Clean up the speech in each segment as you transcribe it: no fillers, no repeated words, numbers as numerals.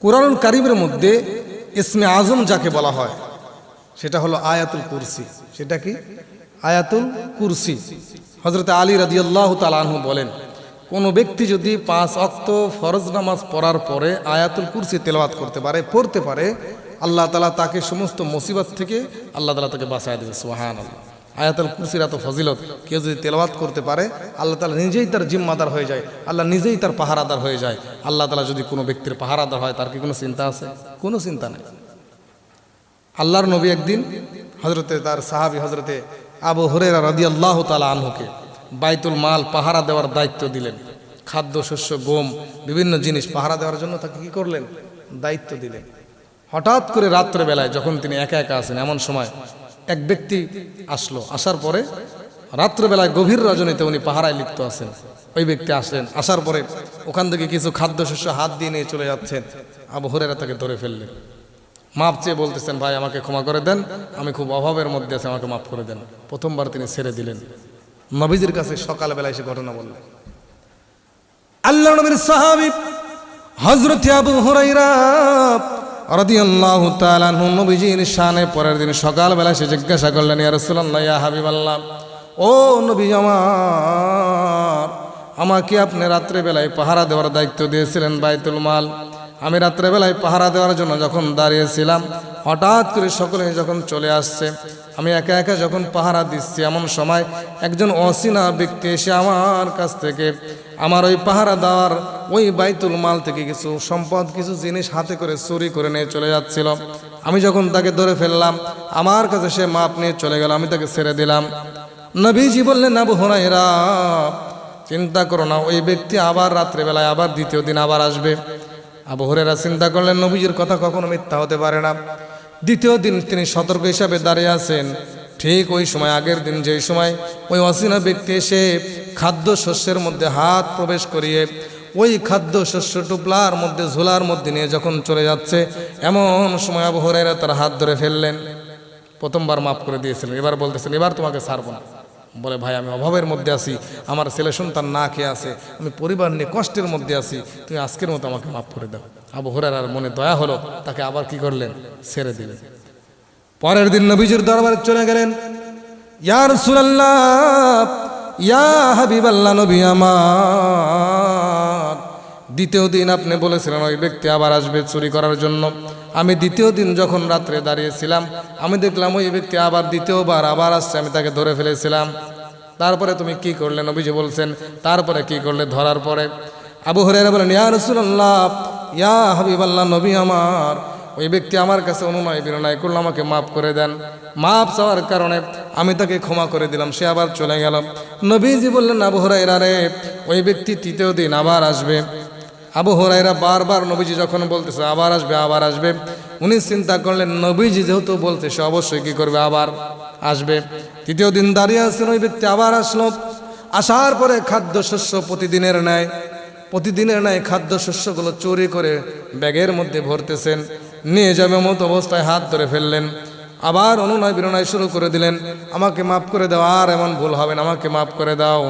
কুরআনুল কারীমের মধ্যে ইসমে আজম যাকে বলা হয় সেটা হলো আয়াতুল কুরসি। সেটা কি? আয়াতুল কুরসি। হযরত আলী রাদিয়াল্লাহু তাআলা আনহু বলেন, কোনো ব্যক্তি যদি 5 ওয়াক্ত ফরজ নামাজ পড়ার পরে আয়াতুল কুরসি তেলাওয়াত পড়তে পারে, আল্লাহ তাআলা তাকে সমস্ত মুসিবত থেকে আল্লাহ তাআলা তাকে বাঁচায় দেবে। সুবহানাল্লাহ। আয়াতুল কুরসির এত ফজিলত, কেউ যদি তেলাওয়াত করতে পারে আল্লাহ তাআলা নিজেই তার জিম্মাদার হয়ে যায়, আল্লাহ নিজেই তার পাহারাদার হয়ে যায়। আল্লাহ তাআলা যদি কোনো ব্যক্তির পাহারাদার হয় তার কি কোনো চিন্তা আছে? কোনো চিন্তা নেই। আল্লাহর নবী একদিন তার সাহাবী হযরতে আবু হুরায়রা রাদিয়াল্লাহু তাআলা আনহুকে বাইতুল মাল পাহারা দেওয়ার দায়িত্ব দিলেন। খাদ্য শস্য গম বিভিন্ন জিনিস পাহারা দেওয়ার জন্য তাকে কি করলেন? দায়িত্ব দিলেন। হঠাৎ করে রাত্রেবেলায় যখন তিনি একা একা আছেন, এমন সময় এক ব্যক্তি আসলো। আসার পরে রাত্রেবেলায় গভীর রজনীতে উনি পাহারায় লিপ্ত আছেন। ওই ব্যক্তি আসলেন, আসার পরে ওখান থেকে কিছু খাদ্যশস্য হাত দিয়ে নিয়ে চলে যাচ্ছেন। আবু হুরায়রা তাকে ধরে ফেললেন। মাপ চেয়ে বলতেছেন, ভাই আমাকে ক্ষমা করে দেন, আমি খুব অভাবের মধ্যে আছি, আমাকে মাফ করে দেন। প্রথমবার তিনি ছেড়ে দিলেন। নবীজির কাছে সকালবেলা এসে ঘটনা বললেন। আল্লাহ নবীর সাহাবী হযরত আবু হুরায়রা রাদিয়াল্লাহু তাআলা আনহু নবীজির শানে পরের দিন সকালবেলা এসে জিজ্ঞাসা করলেন, ইয়া রাসূলুল্লাহ, ইয়া হাবিবাল্লাহ, ও নবী আমার, আমাকে আপনি রাত্রেবেলায় পাহারা দেওয়ার দায়িত্ব দিয়েছিলেন বাইতুল মাল। আমি রাত্রেবেলায় পাহারা দেওয়ার জন্য যখন দাঁড়িয়েছিলাম, হঠাৎ করে সকলে যখন চলে আসছে, আমি একা একা যখন পাহারা দিচ্ছি, এমন সময় একজন অচেনা ব্যক্তি এসে আমার কাছ থেকে আমার ওই পাহারা দেওয়ার ওই বাইতুল মাল থেকে কিছু সম্পদ, কিছু জিনিস হাতে করে চুরি করে নিয়ে চলে যাচ্ছিল। আমি যখন তাকে ধরে ফেললাম, আমার কাছে সে মাপ নিয়ে চলে গেল, আমি তাকে ছেড়ে দিলাম। নবীজি বললেন, আবু হুরায়রা, চিন্তা করো না, ওই ব্যক্তি আবার রাত্রেবেলায় আবার দ্বিতীয় দিন আবার আসবে। আবু হুরায়রা চিন্তা করলেন, নবীজির কথা কখনো মিথ্যা হতে পারে না। দ্বিতীয় দিন তিনি সতর্ক হিসাবে দাঁড়িয়ে আছেন। ঠিক ওই সময়, আগের দিন যেই সময় ওই অচেনা ব্যক্তি এসে খাদ্য শস্যের মধ্যে হাত প্রবেশ করিয়ে ওই খাদ্য শস্য টুপলার মধ্যে ঝোলার মধ্যে নিয়ে যখন চলে যাচ্ছে, এমন সময় আবু হুরায়রা তার হাত ধরে ফেললেন। প্রথমবার মাফ করে দিয়েছিলেন, এবার বলতেছেন, এবার তোমাকে ছাড়বো না। বলে, ভাই আমি অভাবের মধ্যে আছি, আমার ছেলে সন্তান না খেয়ে আছে, আমি পরিবার নিয়ে কষ্টের মধ্যে আছি, তুমি আজকের মতো আমাকে মাফ করে দাও। আবু হুরায়রার মনে দয়া হলো, তাকে আবার কি করলেন? ছেড়ে দিলেন। পরের দিন নবীজির দরবারে চলে গেলেন। ইয়া রাসূলুল্লাহ, ইয়া হাবিবাল্লাহ, নবী আমার, দ্বিতীয় দিন আপনি বলেছিলেন ওই ব্যক্তি আবার আসবে চুরি করার জন্য। আমি দ্বিতীয় দিন যখন রাত্রে দাঁড়িয়েছিলাম, আমি দেখলাম ওই ব্যক্তি আবার দ্বিতীয়বার আবার আসছে, আমি তাকে ধরে ফেলেছিলাম। তারপরে তুমি কি করলে? নবীজি বলছেন, তারপরে কি করলে? ধরার পরে আবু হুরায়রা বলেন, ইয়া রাসূলুল্লাহ, ইয়া হাবিবাল্লাহ, নবী আমার, ওই ব্যক্তি আমার কাছে অনুনয় বিনয় করলো, আমাকে মাফ করে দেন। মাফ চাওয়ার কারণে আমি তাকে ক্ষমা করে দিলাম, সে আবার চলে গেল। নবীজি বললেন, আবু হুরায়রা রে, ওই ব্যক্তি তৃতীয় দিন আবার আসবে। আবু হুরায়রা বারবার নবীজি যখন বলতেছে আবার আসবে আবার আসবে, উনি চিন্তা করলেন, নবীজি যেহেতু বলতে, সে অবশ্যই কি করবে? আবার আসবে। তৃতীয় দিন দাঁড়িয়ে আছেন, ওই ব্যক্তি আবার আসলো। আসার পরে খাদ্যশস্য প্রতিদিনের ন্যায় খাদ্যশস্যগুলো চুরি করে ব্যাগের মধ্যে ভরতেছেন, নিয়ে যাবে মতো অবস্থায় হাত ধরে ফেললেন। আবার অনুনয় বিনয় শুরু করে দিলেন, আমাকে মাফ করে দাও, আর এমন ভুল হবে না, আমাকে মাফ করে দাও।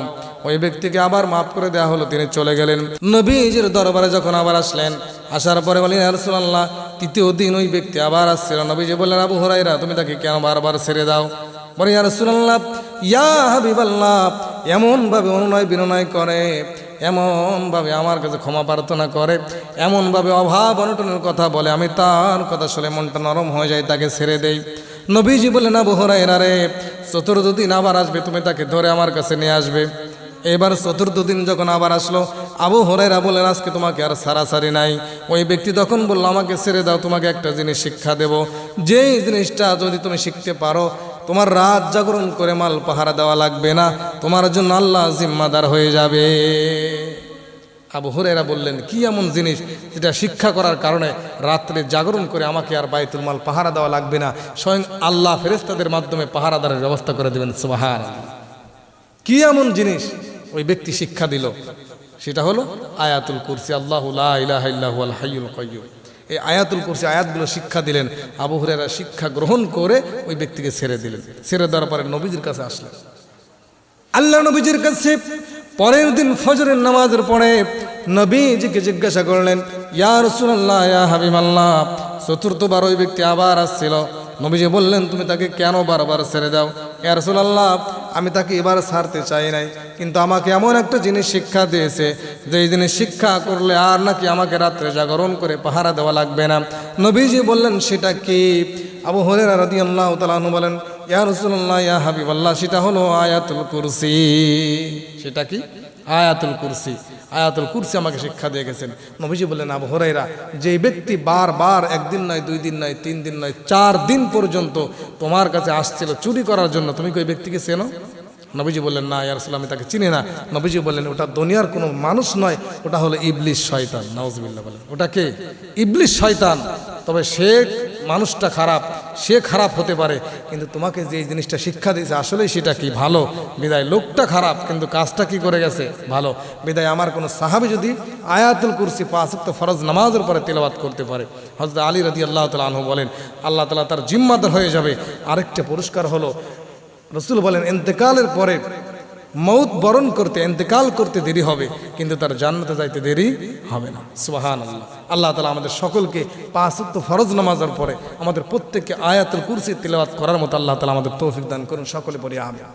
ওই ব্যক্তিকে আবার মাফ করে দেওয়া হলো, তিনি চলে গেলেন। নবীজির দরবারে যখন আবার আসলেন, আসার পরে বলেন, ইয়া রাসূলুল্লাহ, তৃতীয় দিন ওই ব্যক্তি আবার আসছিল। নবীজি বললেন, আবু হুরায়রা, তুমি তাকে কেন বারবার ছেড়ে দাও? বলে, ইয়া রাসূলুল্লাহ, ইয়া হাবিবাল্লাহ, এমনভাবে অনুনয় বিনয় করে, এমনভাবে আমার কাছে ক্ষমা প্রার্থনা করে, এমনভাবে অভাব অনটনের কথা বলে, আমি তার কথা শুনে মনটা নরম হয়ে যায়, তাকে ছেড়ে দেই। নবীজি বললেন, আবু হুরায়রা রে, চতুর্থ দিন আবার আসবে, তুমি তাকে ধরে আমার কাছে নিয়ে আসবে। এবার চতুর্থ দিন যখন আবার আসলো, আবু হুরায়রা বললেন, আজকে তোমাকে আর ছাড়াছাড়ি নাই। ওই ব্যক্তি তখন বলল, আমাকে ছেড়ে দাও, তোমাকে একটা জিনিস শিক্ষা দেব, যেই জিনিসটা যদি তুমি শিখতে পারো, তোমার রাত জাগরণ করে মাল পাহারা দেওয়া লাগবে না, তোমার জন্য আল্লাহ জিম্মাদার হয়ে যাবে। আবু হুরায়রা বললেন, কি এমন জিনিস যেটা শিক্ষা করার কারণে রাত্রে জাগরণ করে আমাকে আর বাইতুল মাল পাহারা দেওয়া লাগবে না, স্বয়ং আল্লাহ ফেরেশতাদের মাধ্যমে পাহারাদারের ব্যবস্থা করে দেবেন? সুবহানাল্লাহ। কি এমন জিনিস ওই ব্যক্তি শিক্ষা দিল? সেটা হলো আয়াতুল কুরসি, আল্লাহু লা ইলাহা ইল্লা হুয়াল হাইয়ুল কাইয়্যুম। এই আয়াতুল কুরসি আয়াতগুলো শিক্ষা দিলেন। আবু হুরায়রা শিক্ষা গ্রহণ করে ওই ব্যক্তিকে ছেড়ে দিলেন। ছেড়ে দেওয়ার পরে নবীজির কাছে আসলেন। আল্লাহ নবীজির কাছে পরের দিন ফজরের নামাজের পরে নবীজিকে জিজ্ঞাসা করলেন, ইয়া রাসূলুল্লাহ, ইয়া হাবিবাল্লাহ। চতুর্থবার ওই ব্যক্তি আবার আসছিল। নবীজি বললেন, তুমি তাকে কেন বারবার ছেড়ে দাও? ইয়া রাসূলুল্লাহ, আমি তাকে এবার ছাড়তে চাই নাই, কিন্তু আমাকে এমন একটা জিনিস শিক্ষা দিয়েছে, যে এই জিনিস শিক্ষা করলে আর নাকি আমাকে রাত্রে জাগরণ করে পাহারা দেওয়া লাগবে না। নবীজি বললেন, সেটা কি? আবু হুরায়রা রাদিয়াল্লাহু তাআলা আনহু বলেন, ইয়া রাসূলুল্লাহ, ইয়া হাবিবাল্লাহ, সেটা হলো আয়াতুল কুরসি। সেটা কি? আয়াতুল কুরসি। আয়াতুল কুরসি আমাকে শিক্ষা দিয়ে গেছেন। নবীজি বললেন, আবু হুরায়রা, যে ব্যক্তি বারবার একদিন নয়, 2 দিন নয়, 3 দিন নয়, 4 দিন পর্যন্ত তোমার কাছে আসছিল চুরি করার জন্য, তুমি কি ওই ব্যক্তিকে চেনো? নবীজি বললেন, না ইয়া রাসূলুল্লাহ, আমি তাকে চিনি না। নবীজি বললেন, ওটা দুনিয়ার কোনো মানুষ নয়, ওটা হলো ইবলিস শয়তান। নাউজুবিল্লাহ বলেন, ওটা কে? ইবলিস শয়তান। তবে সে মানুষটা খারাপ, সে খারাপ হতে পারে, কিন্তু তোমাকে যে জিনিসটা শিক্ষা দিয়েছে আসলেই সেটা কি? ভালো। বিদায় লোকটা খারাপ, কিন্তু কাজটা কি করে গেছে? ভালো। বিদায় আমার কোনো সাহাবী যদি আয়াতুল কুরসি 5 ওয়াক্ত ফরজ নামাজের পরে তেলাওয়াত করতে পারে, হযরত আলী রাদিয়াল্লাহু তাআলা আনহু বলেন, আল্লাহ তাআলা তার জিম্মাদার হয়ে যাবে। আরেকটা পুরস্কার হলো, রাসূল বলেন, ইন্তেকালের পরে মৌত বরণ করতে, ইন্তেকাল করতে দেরি হবে, কিন্তু তার জান্নাতে যাইতে দেরি হবে না। সুবহানাল্লাহ। আল্লাহ তাআলা আমাদের সকলকে 5 ওয়াক্ত ফরজ নামাজের পরে আমাদের প্রত্যেককে আয়াতুল কুরসি তিলাওয়াত করার মতো আল্লাহ তাআলা আমাদের তৌফিক দান করুন। সকলে পড়ি আমিন।